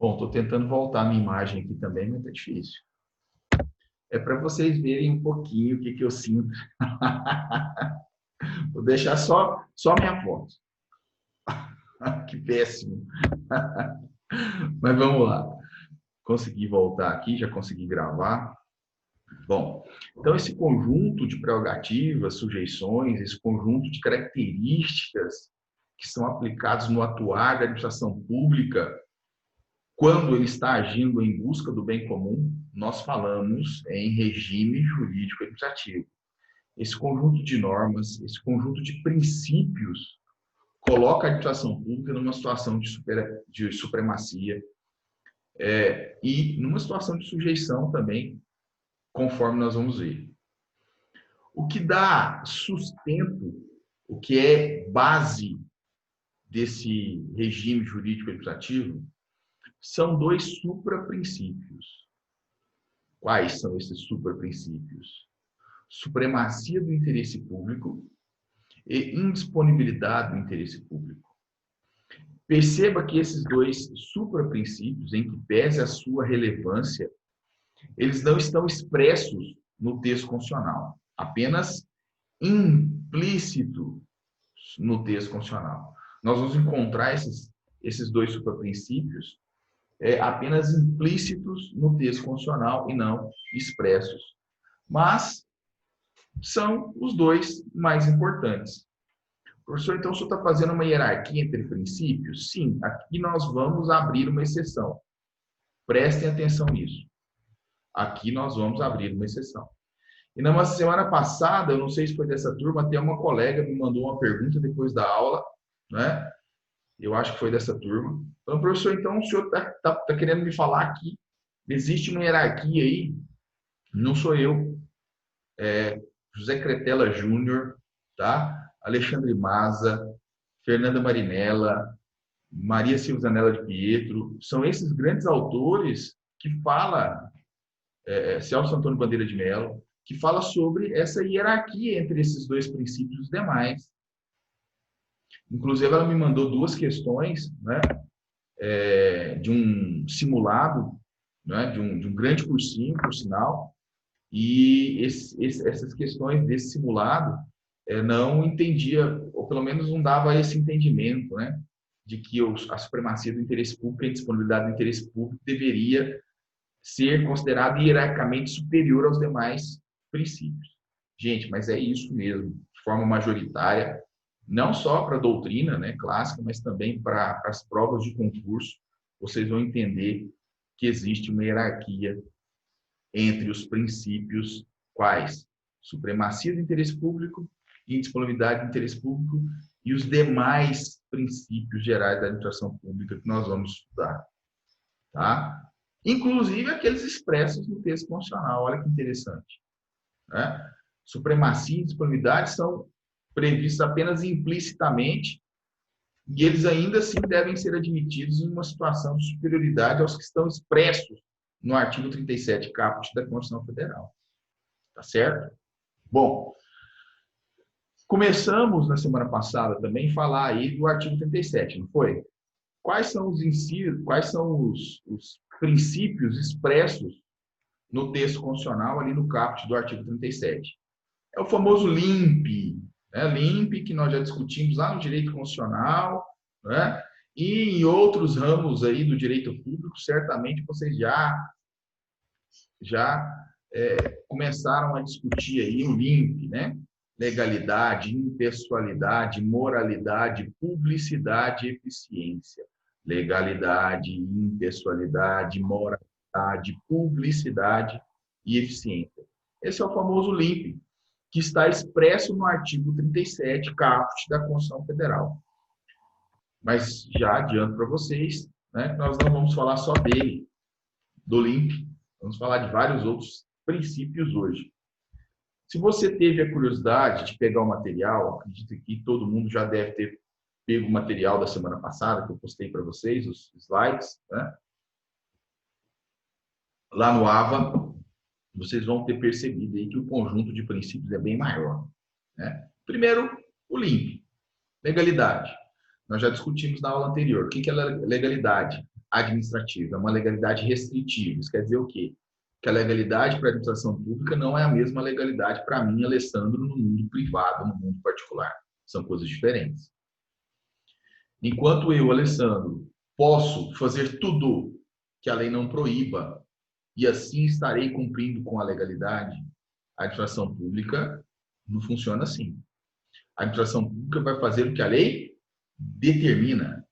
Bom, estou tentando voltar a minha imagem aqui também, mas tá difícil. É para vocês verem um pouquinho o que, que eu sinto. Vou deixar só minha foto. Que péssimo. Mas vamos lá. Consegui voltar aqui, já consegui gravar. Bom, então esse conjunto de prerrogativas, sujeições, esse conjunto de características que são aplicados no atuar da administração pública, quando ele está agindo em busca do bem comum, nós falamos em regime jurídico administrativo. Esse conjunto de normas, esse conjunto de princípios, coloca a administração pública numa situação de supremacia e numa situação de sujeição também, conforme nós vamos ver. O que dá sustento, o que é base desse regime jurídico administrativo, são dois supraprincípios. Quais são esses supraprincípios? Supremacia do interesse público e indisponibilidade do interesse público. Perceba que esses dois supraprincípios, em que pese a sua relevância, eles não estão expressos no texto constitucional, apenas implícito no texto constitucional. Nós vamos encontrar esses dois supraprincípios apenas implícitos no texto constitucional e não expressos. Mas são os dois mais importantes. Professor, então o senhor está fazendo uma hierarquia entre princípios? Sim, aqui nós vamos abrir uma exceção. Prestem atenção nisso. Aqui nós vamos abrir uma exceção. E na semana passada, eu não sei se foi dessa turma, até uma colega me mandou uma pergunta depois da aula, né? Eu acho que foi dessa turma. Então, professor, então o senhor está querendo me falar que existe uma hierarquia aí? Não sou eu. José Cretella Júnior, tá? Alexandre Maza, Fernanda Marinella, Maria Silva Zanella de Pietro, são esses grandes autores que falam, Celso Antônio Bandeira de Mello, que fala sobre essa hierarquia entre esses dois princípios e os demais. Inclusive, ela me mandou duas questões, né, de um simulado, né, de um grande cursinho, por sinal, e essas questões desse simulado não entendia, ou pelo menos não dava esse entendimento, né, de que a supremacia do interesse público e a disponibilidade do interesse público deveria ser considerada hierarquicamente superior aos demais princípios. Gente, mas é isso mesmo, de forma majoritária, não só para a doutrina, né, clássica, mas também para as provas de concurso, vocês vão entender que existe uma hierarquia entre os princípios quais? Supremacia do interesse público, indisponibilidade do interesse público e os demais princípios gerais da administração pública que nós vamos estudar. Tá? Inclusive aqueles expressos no texto constitucional. Olha que interessante. Né? Supremacia e indisponibilidade são previstos apenas implicitamente e eles ainda assim devem ser admitidos em uma situação de superioridade aos que estão expressos no artigo 37 caput da Constituição Federal. Tá certo? Bom, começamos na semana passada também a falar aí do artigo 37, não foi? Quais são os incisos, quais são os princípios expressos no texto constitucional ali no caput do artigo 37? É o famoso LIMP, né? LIMP que nós já discutimos lá no direito constitucional, né? E em outros ramos aí do direito público, certamente vocês já começaram a discutir aí o LIMP, né? Legalidade, impessoalidade, moralidade, publicidade e eficiência. Legalidade, impessoalidade, moralidade, publicidade e eficiência. Esse é o famoso LIMP, que está expresso no artigo 37, caput da Constituição Federal. Mas já adianto para vocês, né, nós não vamos falar só dele, do LIMP, vamos falar de vários outros princípios hoje. Se você teve a curiosidade de pegar o material, acredito que todo mundo já deve ter pego o material da semana passada, que eu postei para vocês, os slides, né? Lá no AVA, vocês vão ter percebido aí que o conjunto de princípios é bem maior, né? Primeiro, o LIMP, legalidade. Nós já discutimos na aula anterior. O que é legalidade? administrativa, é uma legalidade restritiva. Isso quer dizer o quê? Que a legalidade para a administração pública não é a mesma legalidade para mim, Alessandro, no mundo privado, no mundo particular. São coisas diferentes. Enquanto eu, Alessandro, posso fazer tudo que a lei não proíba e assim estarei cumprindo com a legalidade, a administração pública não funciona assim. A administração pública vai fazer o que a lei determina,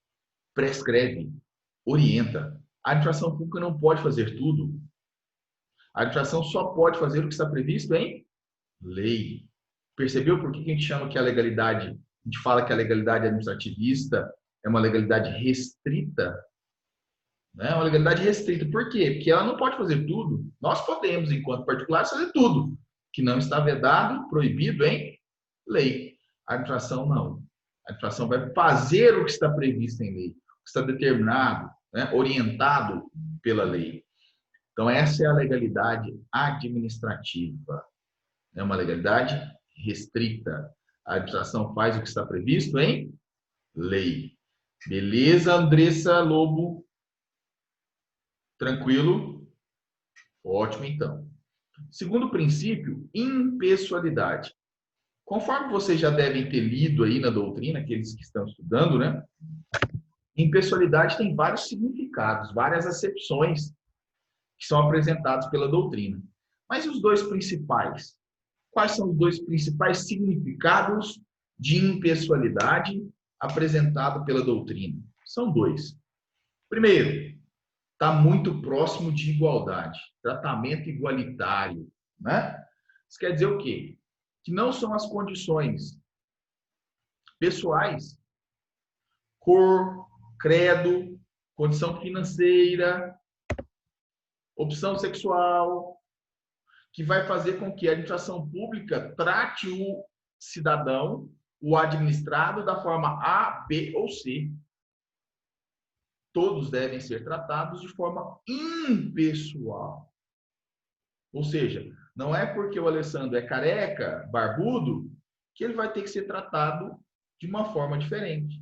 prescreve, orienta. A administração pública não pode fazer tudo. A administração só pode fazer o que está previsto em lei. Percebeu por que a gente chama que a legalidade, a gente fala que a legalidade administrativista é uma legalidade restrita? É uma legalidade restrita. Por quê? Porque ela não pode fazer tudo. Nós podemos, enquanto particulares, fazer tudo que não está vedado, proibido em lei. A administração não. A administração vai fazer o que está previsto em lei, o que está determinado, né, orientado pela lei. Então, essa é a legalidade administrativa. É uma legalidade restrita. A administração faz o que está previsto em lei. Beleza, Andressa Lobo? Tranquilo? Ótimo, então. Segundo princípio, impessoalidade. Conforme vocês já devem ter lido aí na doutrina, aqueles que estão estudando, né? Impessoalidade tem vários significados, várias acepções que são apresentados pela doutrina. Mas os dois principais? Quais são os dois principais significados de impessoalidade apresentado pela doutrina? São dois. Primeiro, está muito próximo de igualdade, tratamento igualitário, né? Isso quer dizer o quê? Que não são as condições pessoais, cor, credo, condição financeira, opção sexual, que vai fazer com que a administração pública trate o cidadão, o administrado, da forma A, B ou C. Todos devem ser tratados de forma impessoal. Ou seja, não é porque o Alessandro é careca, barbudo, que ele vai ter que ser tratado de uma forma diferente.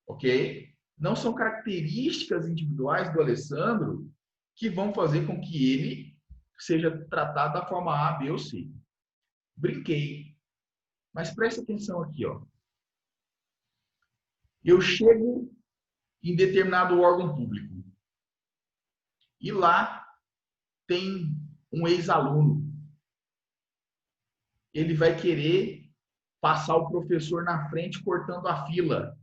Ok? Não são características individuais do Alessandro que vão fazer com que ele seja tratado da forma A, B ou C. Brinquei. Mas preste atenção aqui, ó. Eu chego em determinado órgão público e lá tem um ex-aluno. Ele vai querer passar o professor na frente cortando a fila.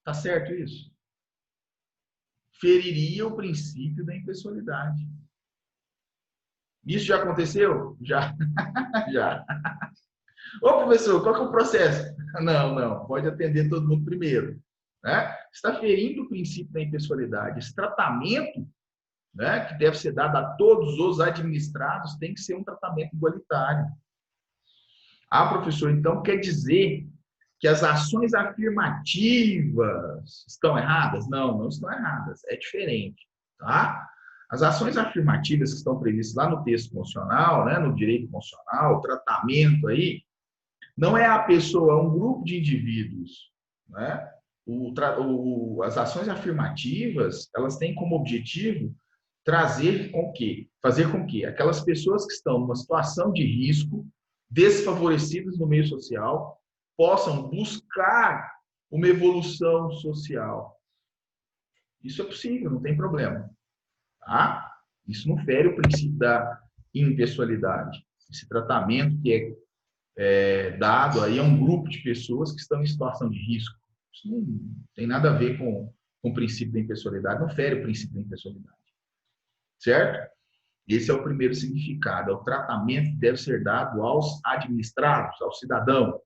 Tá certo isso? Feriria o princípio da impessoalidade. Isso já aconteceu? Já. Já. Ô, professor, qual que é o processo? Não. Pode atender todo mundo primeiro. Né? Está ferindo o princípio da impessoalidade. Esse tratamento, né, que deve ser dado a todos os administrados tem que ser um tratamento igualitário. Ah, professor, então quer dizer que as ações afirmativas estão erradas? Não estão erradas. É diferente. Tá? As ações afirmativas que estão previstas lá no texto constitucional, né, no direito constitucional, o tratamento aí, não é a pessoa, é um grupo de indivíduos. Né? As ações afirmativas, elas têm como objetivo fazer com que aquelas pessoas que estão numa situação de risco, desfavorecidas no meio social, possam buscar uma evolução social. Isso é possível, não tem problema. Tá? Isso não fere o princípio da impessoalidade. Esse tratamento que é dado aí a um grupo de pessoas que estão em situação de risco. Isso não tem nada a ver com o princípio da impessoalidade, não fere o princípio da impessoalidade. Certo? Esse é o primeiro significado, é o tratamento que deve ser dado aos administrados, ao cidadão.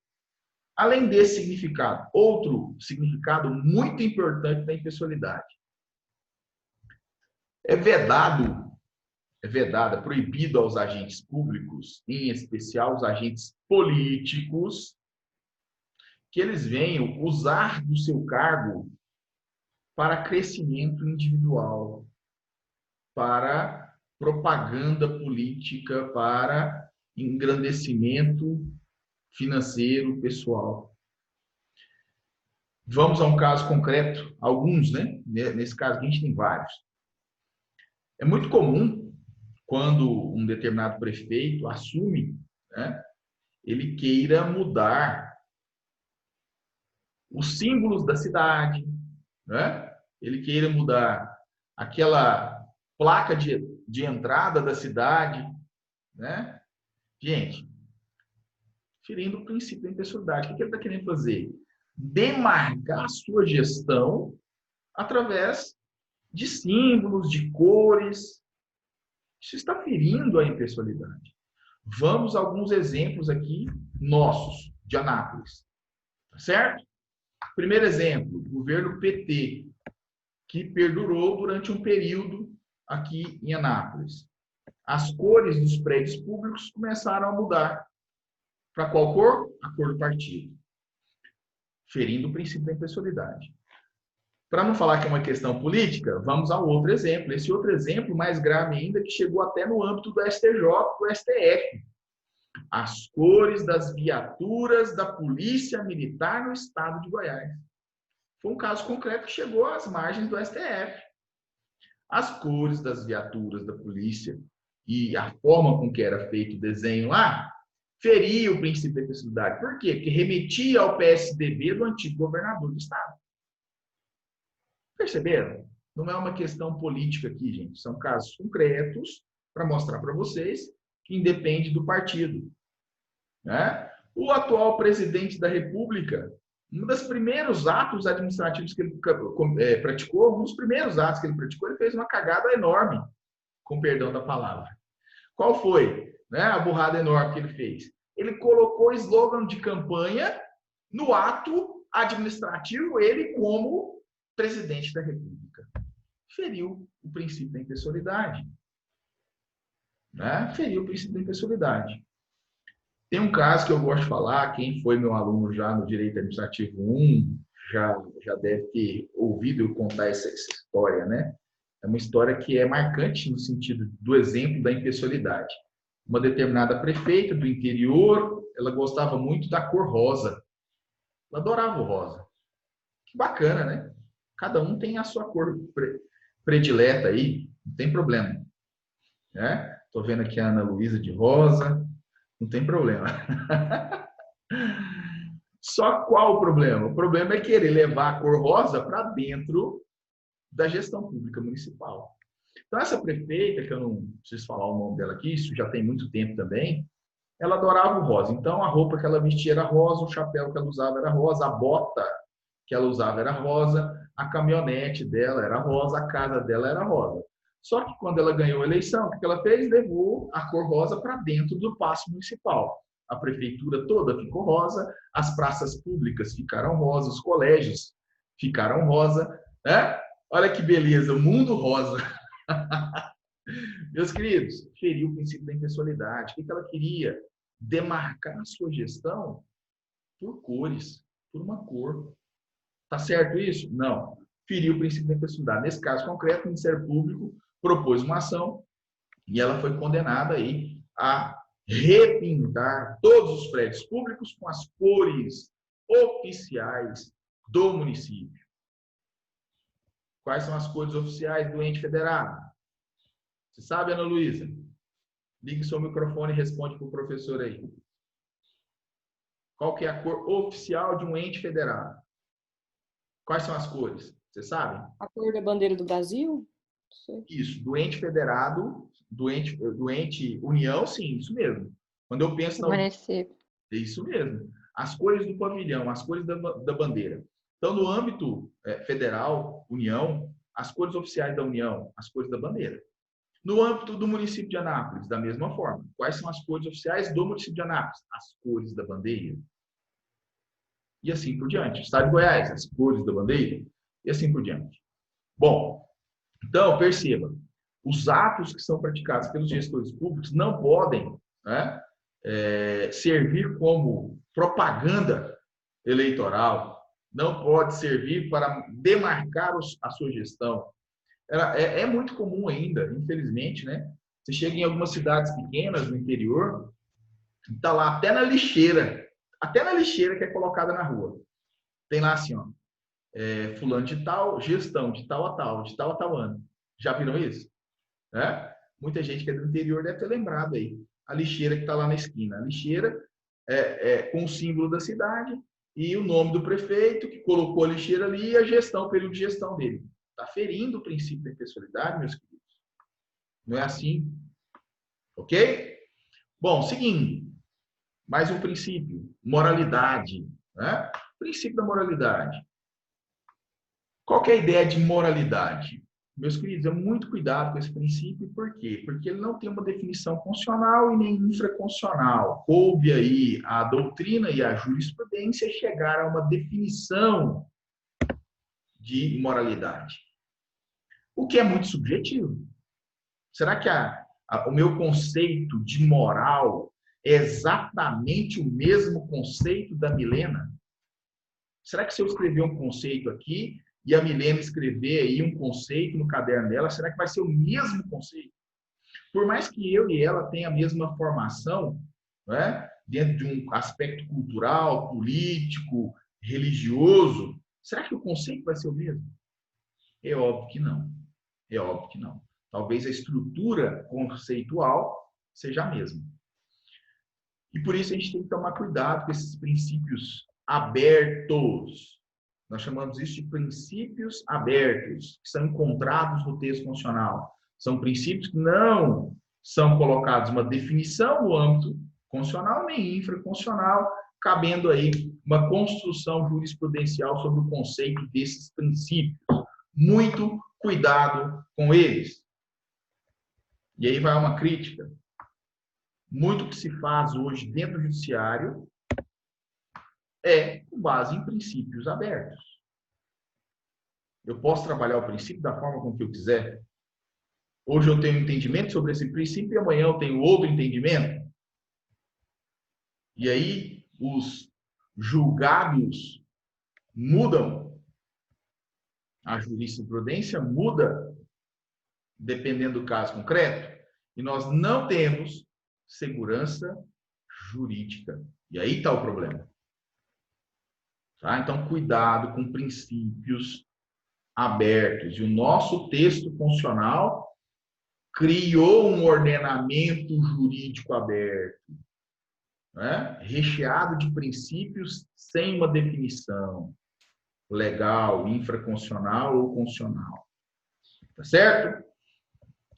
Além desse significado, outro significado muito importante da impessoalidade. É proibido aos agentes públicos, em especial os agentes políticos, que eles venham usar do seu cargo para crescimento individual, para propaganda política, para engrandecimento financeiro pessoal. Vamos a um caso concreto, alguns, né? Nesse caso aqui a gente tem vários. É muito comum, quando um determinado prefeito assume, né, ele queira mudar os símbolos da cidade, né? Ele queira mudar aquela placa de entrada da cidade, né? Gente, ferindo o princípio da impessoalidade. O que ele está querendo fazer? Demarcar a sua gestão através de símbolos, de cores. Isso está ferindo a impessoalidade. Vamos a alguns exemplos aqui nossos, de Anápolis. Tá certo? Primeiro exemplo, governo PT, que perdurou durante um período aqui em Anápolis. As cores dos prédios públicos começaram a mudar. Para qual cor? A cor do partido. Ferindo o princípio da impessoalidade. Para não falar que é uma questão política, vamos ao outro exemplo. Esse outro exemplo, mais grave ainda, que chegou até no âmbito do STJ, do STF. As cores das viaturas da Polícia Militar no estado de Goiás. Foi um caso concreto que chegou às margens do STF. As cores das viaturas da polícia e a forma com que era feito o desenho lá feria o princípio da impessoalidade. Por quê? Porque remetia ao PSDB do antigo governador do estado. Perceberam? Não é uma questão política aqui, gente. São casos concretos para mostrar para vocês que independe do partido. Né? O atual presidente da República, um dos primeiros atos administrativos que ele praticou, um dos primeiros atos que ele praticou, ele fez uma cagada enorme, com perdão da palavra. Qual foi, né, a burrada enorme que ele fez? Ele colocou slogan de campanha no ato administrativo, ele como presidente da República. Feriu o princípio da impessoalidade. Né? Feriu o princípio da impessoalidade. Tem um caso que eu gosto de falar, quem foi meu aluno já no Direito Administrativo 1, já deve ter ouvido eu contar essa história, né? É uma história que é marcante no sentido do exemplo da impessoalidade. Uma determinada prefeita do interior, ela gostava muito da cor rosa. Ela adorava o rosa. Que bacana, né? Cada um tem a sua cor predileta aí, não tem problema. Né? Tô vendo aqui a Ana Luísa de rosa, não tem problema. Só qual o problema? O problema é querer levar a cor rosa para dentro da gestão pública municipal. Então, essa prefeita, que eu não preciso falar o nome dela aqui, isso já tem muito tempo também, ela adorava o rosa. Então, a roupa que ela vestia era rosa, o chapéu que ela usava era rosa, a bota que ela usava era rosa, a caminhonete dela era rosa, a casa dela era rosa. Só que quando ela ganhou a eleição, o que ela fez? Levou a cor rosa para dentro do Paço Municipal. A prefeitura toda ficou rosa, as praças públicas ficaram rosas, os colégios ficaram rosa, né? Olha que beleza, o mundo rosa. Meus queridos, feriu o princípio da impessoalidade. O que ela queria? Demarcar a sua gestão por cores, por uma cor. Tá certo isso? Não. Feriu o princípio da impessoalidade. Nesse caso concreto, o Ministério Público propôs uma ação e ela foi condenada aí a repintar todos os prédios públicos com as cores oficiais do município. Quais são as cores oficiais do ente federado? Você sabe, Ana Luísa? Ligue seu microfone e responde para o professor aí. Qual que é a cor oficial de um ente federado? Quais são as cores? Você sabe? A cor da bandeira do Brasil? Isso, do ente federado, do ente União, sim, isso mesmo. Quando eu penso na... É isso mesmo. As cores do pavilhão, as cores da bandeira. Então, no âmbito federal, União, as cores oficiais da União, as cores da bandeira. No âmbito do município de Anápolis, da mesma forma. Quais são as cores oficiais do município de Anápolis? As cores da bandeira. E assim por diante. Estado de Goiás, as cores da bandeira. E assim por diante. Bom, então, perceba. Os atos que são praticados pelos gestores públicos não podem, né, servir como propaganda eleitoral, não pode servir para demarcar a sua gestão. É muito comum ainda, infelizmente, né? Você chega em algumas cidades pequenas no interior, está lá até na lixeira que é colocada na rua. Tem lá assim, ó, fulano de tal, gestão de tal a tal, de tal a tal ano. Já viram isso? Né? Muita gente que é do interior deve ter lembrado aí. A lixeira que está lá na esquina. A lixeira com o símbolo da cidade e o nome do prefeito que colocou a lixeira ali e a gestão, o período de gestão dele. Está ferindo o princípio da impessoalidade, meus queridos. Não é assim? Ok? Bom, seguindo. Mais um princípio. Moralidade. Né? Princípio da moralidade. Qual que é a ideia de moralidade? Meus queridos, é muito cuidado com esse princípio, por quê? Porque ele não tem uma definição constitucional e nem infraconstitucional. Coube aí a doutrina e a jurisprudência chegar a uma definição de moralidade. O que é muito subjetivo. Será que o meu conceito de moral é exatamente o mesmo conceito da Milena? Será que se eu escrever um conceito aqui e a Milena escrever aí um conceito no caderno dela, será que vai ser o mesmo conceito? Por mais que eu e ela tenham a mesma formação, né, dentro de um aspecto cultural, político, religioso, será que o conceito vai ser o mesmo? É óbvio que não. É óbvio que não. Talvez a estrutura conceitual seja a mesma. E por isso a gente tem que tomar cuidado com esses princípios abertos. Nós chamamos isso de princípios abertos, que são encontrados no texto constitucional. São princípios que não são colocados uma definição no âmbito constitucional nem infraconstitucional, cabendo aí uma construção jurisprudencial sobre o conceito desses princípios. Muito cuidado com eles. E aí vai uma crítica. Muito que se faz hoje dentro do judiciário é com base em princípios abertos. Eu posso trabalhar o princípio da forma como que eu quiser. Hoje eu tenho um entendimento sobre esse princípio e amanhã eu tenho outro entendimento. E aí os julgados mudam. A jurisprudência muda dependendo do caso concreto. E nós não temos segurança jurídica. E aí está o problema. Tá? Então, cuidado com princípios abertos. E o nosso texto constitucional criou um ordenamento jurídico aberto, né? Recheado de princípios sem uma definição legal, infraconstitucional ou constitucional. Tá certo?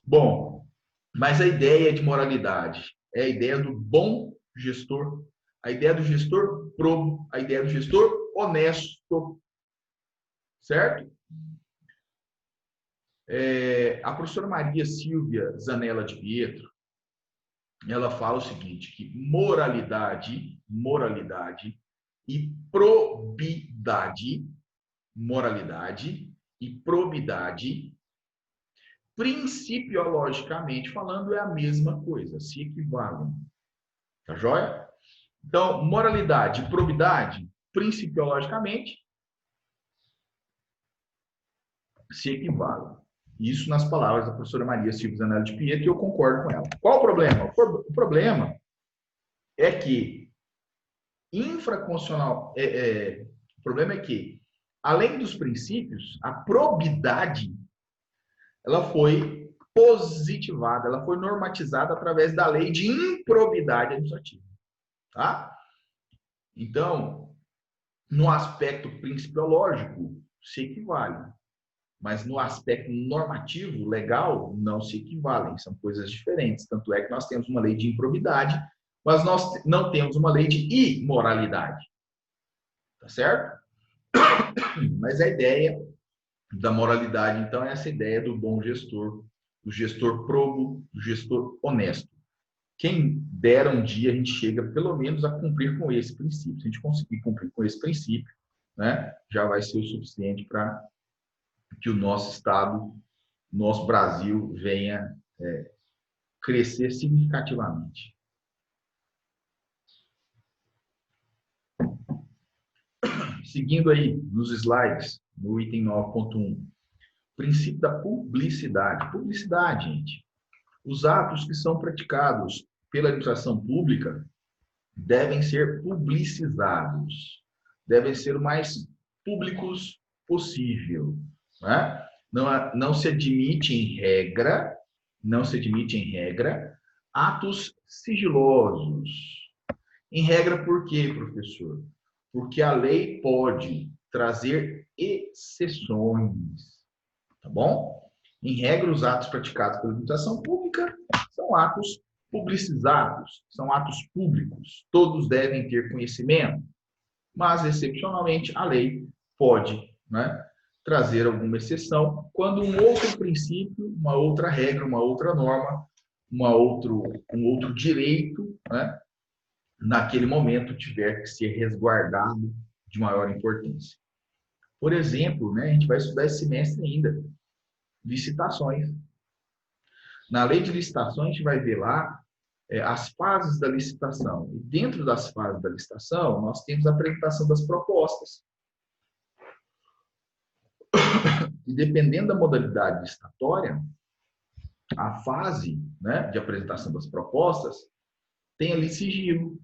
Bom, mas a ideia de moralidade é a ideia do bom gestor, a ideia do gestor probo, a ideia do gestor honesto. Certo? A professora Maria Silvia Zanella de Pietro, ela fala o seguinte, que moralidade e probidade, principiologicamente falando, é a mesma coisa, se equivalem. Tá joia? Então, moralidade e probidade, principiologicamente, se equivalem. Isso nas palavras da professora Maria Silvia Zanella de Pietro, e eu concordo com ela. Qual o problema? O problema é que infraconstitucional, o problema é que, além dos princípios, a probidade, ela foi positivada, ela foi normatizada através da lei de improbidade administrativa. Tá? Então, no aspecto principiológico, se equivale. Mas no aspecto normativo, legal, não se equivalem, são coisas diferentes. Tanto é que nós temos uma lei de improbidade, mas nós não temos uma lei de imoralidade. Tá certo? Mas a ideia da moralidade, então, é essa ideia do bom gestor, do gestor probo, do gestor honesto. Quem dera um dia a gente chega, pelo menos, a cumprir com esse princípio. Se a gente conseguir cumprir com esse princípio, né, já vai ser o suficiente para que o nosso Estado, nosso Brasil, venha crescer significativamente. Seguindo aí nos slides, no item 9.1, princípio da publicidade. Publicidade, gente. Os atos que são praticados pela administração pública devem ser publicizados, devem ser o mais públicos possível, né? Não se admite em regra, atos sigilosos. Em regra, por quê, professor? Porque a lei pode trazer exceções, tá bom? Em regra, os atos praticados pela administração pública são atos publicizados, são atos públicos. Todos devem ter conhecimento, mas, excepcionalmente, a lei pode, né, trazer alguma exceção quando um outro princípio, uma outra regra, uma outra norma, um outro direito, né, naquele momento tiver que ser resguardado de maior importância. Por exemplo, né, a gente vai estudar esse semestre ainda, licitações. Na lei de licitações, a gente vai ver lá as fases da licitação. E dentro das fases da licitação, nós temos a apresentação das propostas. E dependendo da modalidade licitatória, a fase, né, de apresentação das propostas tem ali sigilo.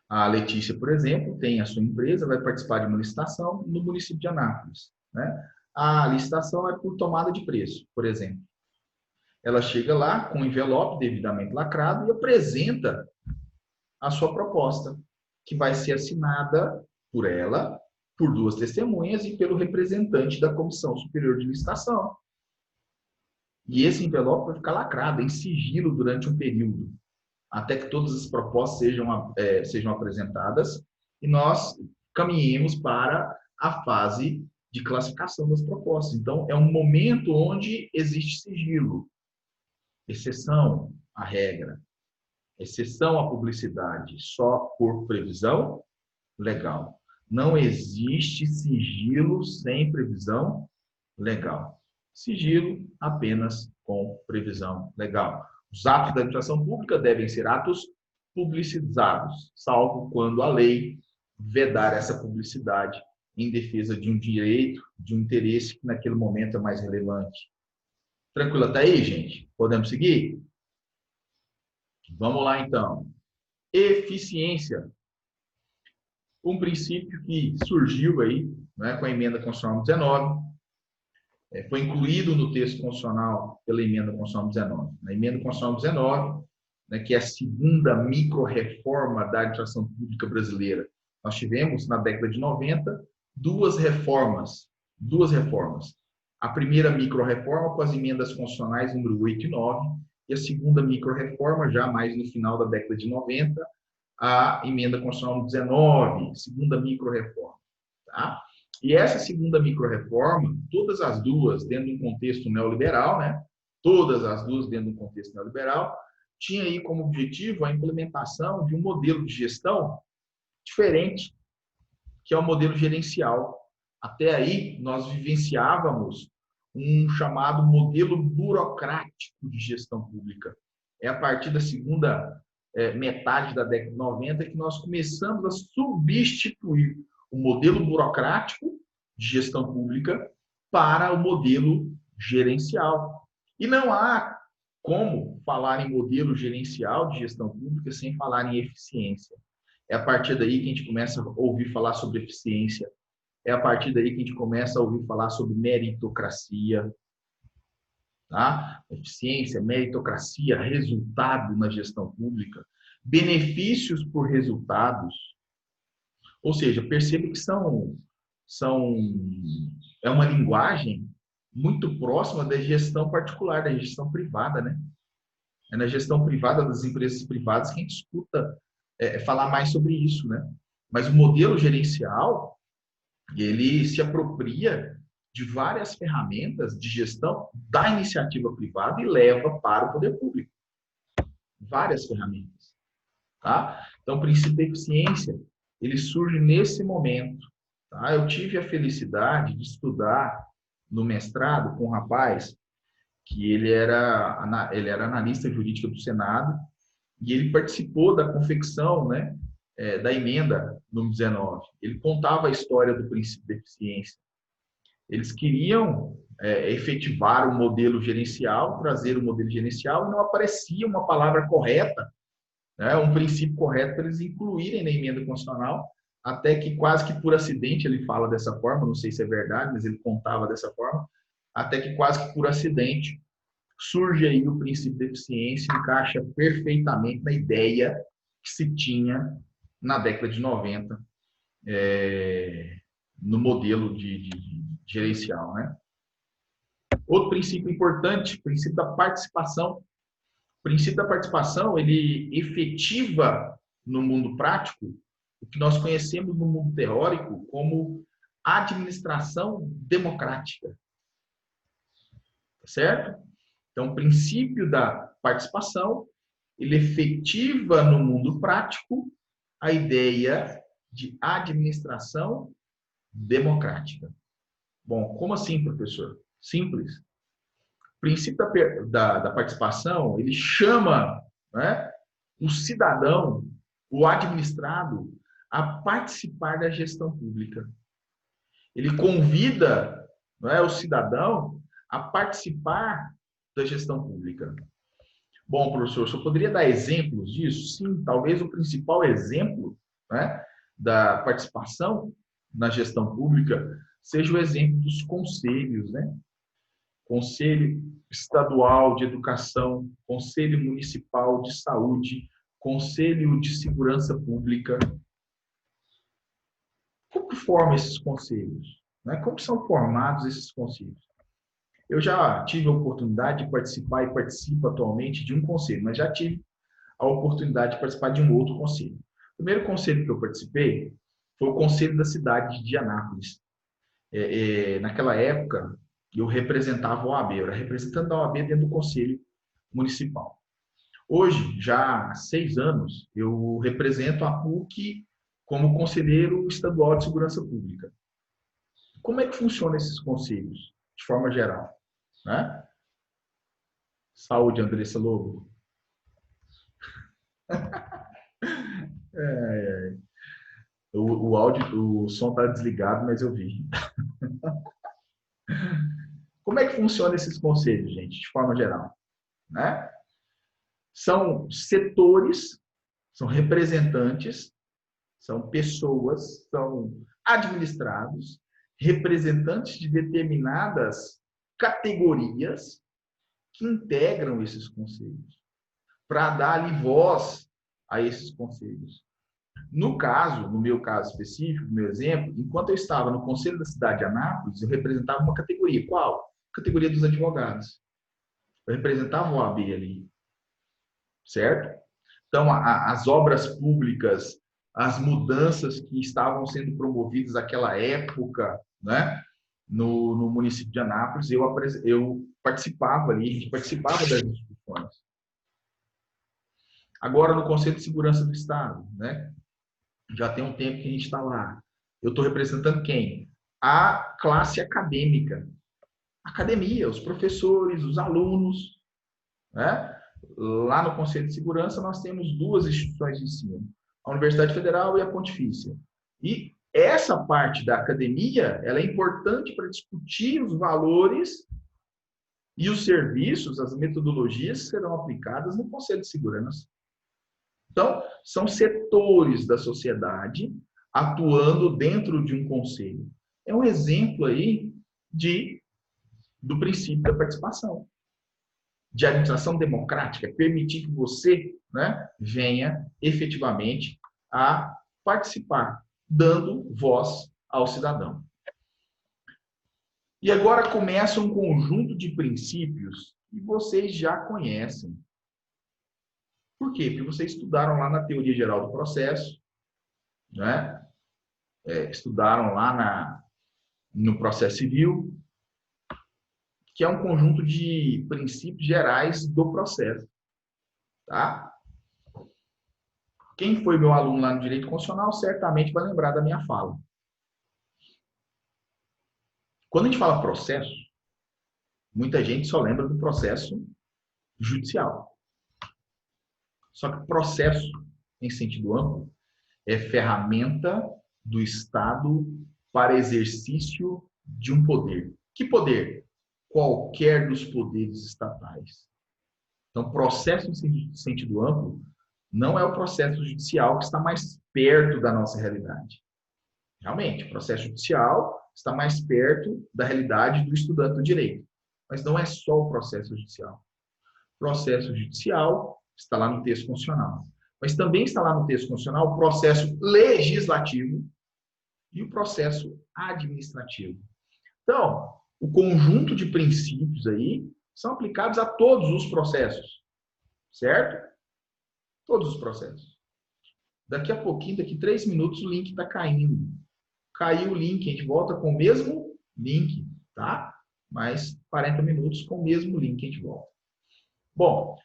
A Letícia, por exemplo, tem a sua empresa, vai participar de uma licitação no município de Anápolis, né? A licitação é por tomada de preço, por exemplo. Ela chega lá com um envelope devidamente lacrado e apresenta a sua proposta, que vai ser assinada por ela, por 2 testemunhas e pelo representante da Comissão Superior de Licitação. E esse envelope vai ficar lacrado, em sigilo, durante um período, até que todas as propostas sejam apresentadas e nós caminhemos para a fase de classificação das propostas. Então, é um momento onde existe sigilo, exceção à regra, exceção à publicidade, só por previsão legal. Não existe sigilo sem previsão legal. Sigilo apenas com previsão legal. Os atos da administração pública devem ser atos publicizados, salvo quando a lei vedar essa publicidade em defesa de um direito, de um interesse que naquele momento é mais relevante. Tranquilo até aí, gente? Podemos seguir? Vamos lá, então. Eficiência. Um princípio que surgiu aí, né, com a emenda constitucional 19, foi incluído no texto constitucional pela emenda constitucional 19. Na emenda constitucional 19, né, que é a segunda micro-reforma da administração pública brasileira, nós tivemos, na década de 90, duas reformas. A primeira micro-reforma com as emendas constitucionais número 8 e 9, e a segunda micro-reforma, já mais no final da década de 90, a emenda constitucional 19, segunda micro-reforma. Tá? E essa segunda micro-reforma, todas as duas dentro de um contexto neoliberal, né? Todas as duas dentro de um contexto neoliberal, tinha aí como objetivo a implementação de um modelo de gestão diferente, que é o modelo gerencial. Até aí, nós vivenciávamos um chamado modelo burocrático de gestão pública. É a partir da segunda metade da década de 90 que nós começamos a substituir o modelo burocrático de gestão pública para o modelo gerencial. E não há como falar em modelo gerencial de gestão pública sem falar em eficiência. É a partir daí que a gente começa a ouvir falar sobre eficiência. É a partir daí que a gente começa a ouvir falar sobre meritocracia. Tá? Eficiência, meritocracia, resultado na gestão pública, benefícios por resultados. Ou seja, perceba que é uma linguagem muito próxima da gestão particular, da gestão privada, né? É na gestão privada das empresas privadas que a gente escuta falar mais sobre isso, né? Mas o modelo gerencial, ele se apropria de várias ferramentas de gestão da iniciativa privada e leva para o poder público. Várias ferramentas. Tá? Então, o princípio da eficiência, ele surge nesse momento. Tá? Eu tive a felicidade de estudar no mestrado com um rapaz que ele era analista jurídico do Senado e ele participou da confecção, né, da emenda número 19. Ele contava a história do princípio da eficiência. Eles queriam efetivar o modelo gerencial, trazer o modelo gerencial, e não aparecia uma palavra correta, né, um princípio correto para eles incluírem na emenda constitucional até que quase que por acidente ele fala dessa forma, não sei se é verdade, mas ele contava dessa forma, até que quase que por acidente surge aí o princípio de eficiência, encaixa perfeitamente na ideia que se tinha na década de 90, no modelo de gerencial, né? Outro princípio importante, o princípio da participação. O princípio da participação, ele efetiva no mundo prático o que nós conhecemos no mundo teórico como administração democrática. Tá certo? Então, o princípio da participação, ele efetiva no mundo prático a ideia de administração democrática. Bom, como assim, professor? Simples. O princípio da participação, ele chama, né, o cidadão, o administrado, a participar da gestão pública. Ele convida, né, o cidadão a participar da gestão pública. Bom, professor, você poderia dar exemplos disso? Sim, talvez o principal exemplo, né, da participação na gestão pública seja o exemplo dos conselhos, né? Conselho Estadual de Educação, Conselho Municipal de Saúde, Conselho de Segurança Pública. Como que formam esses conselhos? Né? Como são formados esses conselhos? Eu já tive a oportunidade de participar e participo atualmente de um conselho, mas já tive a oportunidade de participar de um outro conselho. O primeiro conselho que eu participei foi o conselho da cidade de Anápolis. Naquela época, eu representava a OAB, eu era representante da OAB dentro do conselho municipal. Hoje, já há 6 anos, eu represento a PUC como conselheiro estadual de segurança pública. Como é que funcionam esses conselhos, de forma geral? Né? Saúde, Andressa Lobo. O áudio, o som está desligado, mas eu vi. Como é que funcionam esses conselhos, gente, de forma geral? Né? São setores, são representantes, são pessoas, são administrados, representantes de determinadas categorias que integram esses conselhos, para dar ali voz a esses conselhos. No caso, no meu caso específico, no meu exemplo, enquanto eu estava no Conselho da Cidade de Anápolis, eu representava uma categoria. Qual? Categoria dos advogados. Eu representava o OAB ali. Certo? Então, as obras públicas, as mudanças que estavam sendo promovidas naquela época, né, no município de Anápolis, eu participava ali, a gente participava das discussões. Agora, no Conselho de Segurança do Estado, né, já tem um tempo que a gente está lá. Eu estou representando quem? A classe acadêmica. Academia, os professores, os alunos, né? Lá no Conselho de Segurança, nós temos 2 instituições de ensino, a Universidade Federal e a Pontifícia. E essa parte da academia, ela é importante para discutir os valores e os serviços, as metodologias que serão aplicadas no Conselho de Segurança. Então, são setores da sociedade atuando dentro de um conselho. É um exemplo aí do princípio da participação, de administração democrática, permitir que você, né, venha efetivamente a participar, dando voz ao cidadão. E agora começa um conjunto de princípios que vocês já conhecem. Por quê? Porque vocês estudaram lá na Teoria Geral do Processo, né? Estudaram lá no processo civil, que é um conjunto de princípios gerais do processo. Tá? Quem foi meu aluno lá no Direito Constitucional certamente vai lembrar da minha fala. Quando a gente fala processo, muita gente só lembra do processo judicial. Só que processo, em sentido amplo, é ferramenta do Estado para exercício de um poder. Que poder? Qualquer dos poderes estatais. Então, processo em sentido amplo não é o processo judicial que está mais perto da nossa realidade. Realmente, o processo judicial está mais perto da realidade do estudante do direito. Mas não é só o processo judicial. O processo judicial está lá no texto constitucional. Mas também está lá no texto constitucional o processo legislativo e o processo administrativo. Então, o conjunto de princípios aí são aplicados a todos os processos, certo? Todos os processos. Daqui a pouquinho, daqui 3 minutos, o link está caindo. Caiu o link, a gente volta com o mesmo link, tá? Mais 40 minutos com o mesmo link a gente volta. Bom,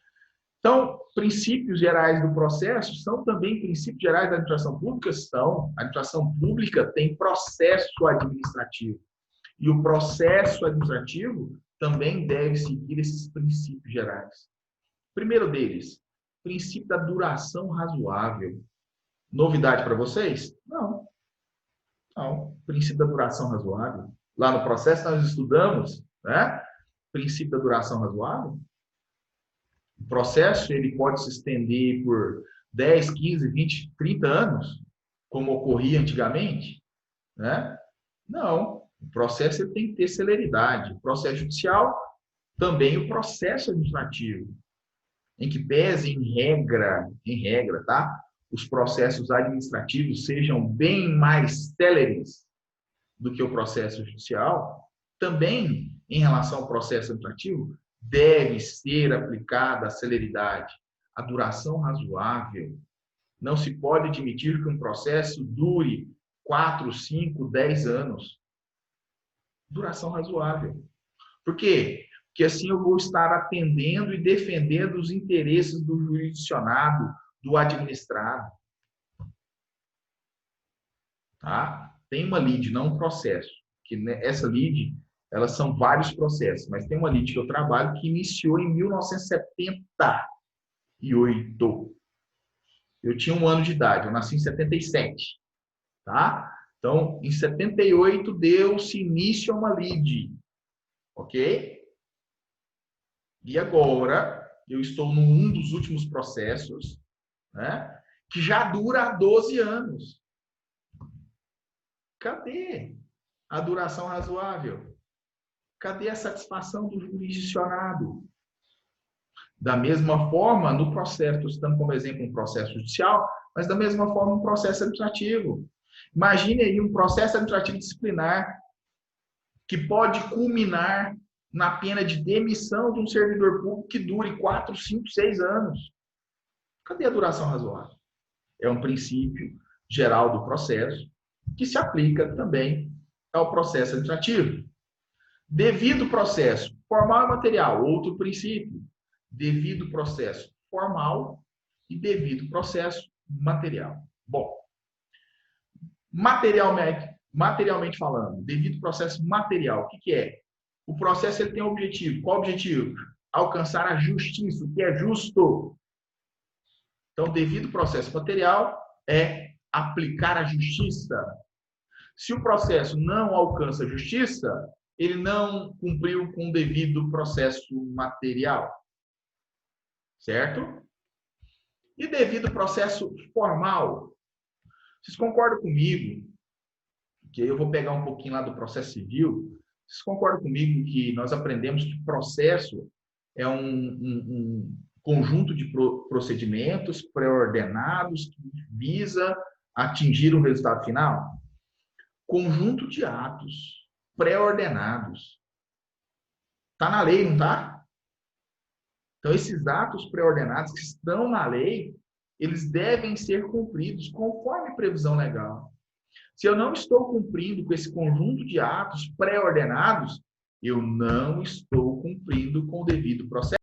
então, princípios gerais do processo são também princípios gerais da administração pública? São. A administração pública tem processo administrativo. E o processo administrativo também deve seguir esses princípios gerais. Primeiro deles, princípio da duração razoável. Novidade para vocês? Não. Não. Princípio da duração razoável. Lá no processo nós estudamos, né? Princípio da duração razoável. O processo ele pode se estender por 10, 15, 20, 30 anos, como ocorria antigamente, né? Não. O processo ele tem que ter celeridade. O processo judicial, também o processo administrativo, em que pese em regra, tá? Os processos administrativos sejam bem mais céleres do que o processo judicial, também, em relação ao processo administrativo, deve ser aplicada a celeridade, a duração razoável. Não se pode admitir que um processo dure 4, 5, 10 anos. Duração razoável. Por quê? Porque assim eu vou estar atendendo e defendendo os interesses do jurisdicionado, do administrado. Tá? Tem uma lide, não um processo. Que essa lide, elas são vários processos, mas tem uma lide que eu trabalho que iniciou em 1978. Eu tinha 1 ano de idade, eu nasci em 77. Tá? Então, em 78, deu-se início a uma lide. Ok? E agora, eu estou num dos últimos processos, né, que já dura há 12 anos. Cadê a duração razoável? Cadê a satisfação do jurisdicionado? Da mesma forma, no processo, estamos como exemplo um processo judicial, mas da mesma forma um processo administrativo. Imagine aí um processo administrativo disciplinar que pode culminar na pena de demissão de um servidor público que dure 4, 5, 6 anos. Cadê a duração razoável? É um princípio geral do processo que se aplica também ao processo administrativo. Devido processo formal e material, outro princípio. Devido processo formal e devido processo material. Bom, materialmente falando, devido processo material, o que é? O processo ele tem um objetivo. Qual o objetivo? Alcançar a justiça, o que é justo. Então, devido processo material é aplicar a justiça. Se o processo não alcança a justiça, ele não cumpriu com o devido processo material. Certo? E devido processo formal. Vocês concordam comigo? Que eu vou pegar um pouquinho lá do processo civil. Vocês concordam comigo que nós aprendemos que processo é um conjunto de procedimentos pré-ordenados que visa atingir um resultado final? Conjunto de atos pré-ordenados. Está na lei, não está? Então, esses atos pré-ordenados que estão na lei, eles devem ser cumpridos conforme previsão legal. Se eu não estou cumprindo com esse conjunto de atos pré-ordenados, eu não estou cumprindo com o devido processo.